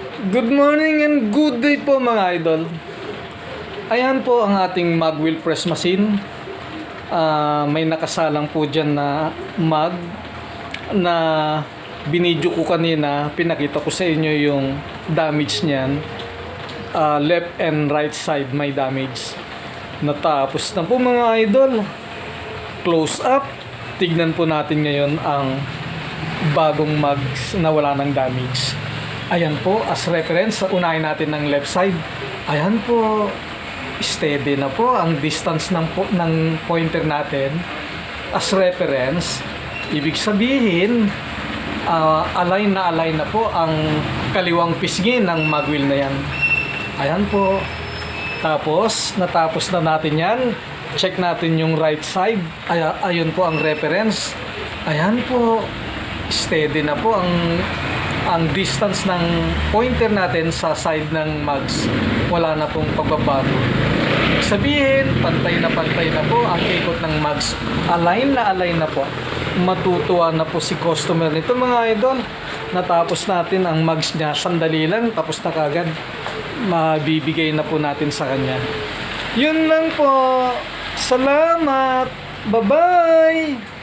Good morning and good day po mga idol. Ayan po ang ating mag wheel press machine. May nakasalang po dyan na mag na binidyo ko kanina. Pinakita ko sa inyo yung damage niyan. Left and right side may damage. Natapos na po mga idol. Close up. Tignan po natin ngayon ang bagong mags na wala ng damage. Ayan po, as reference, unahin natin ng left side. Ayan po, steady na po ang distance ng pointer natin. As reference, ibig sabihin, align na po ang kaliwang pisngi ng mag wheel na yan. Ayan po. Tapos, natapos na natin yan. Check natin yung right side. Ayun po ang reference. Ayan po, steady na po ang distance ng pointer natin sa side ng mags. Wala na pong pagbabago. Sabihin, pantay na po ang ikot ng mags. Align na po. Matutuwa na po si customer nito mga idol. Natapos natin ang mags niya. Sandali lang, tapos na kagad. Mabibigay na po natin sa kanya. Yun lang po. Salamat. Bye-bye.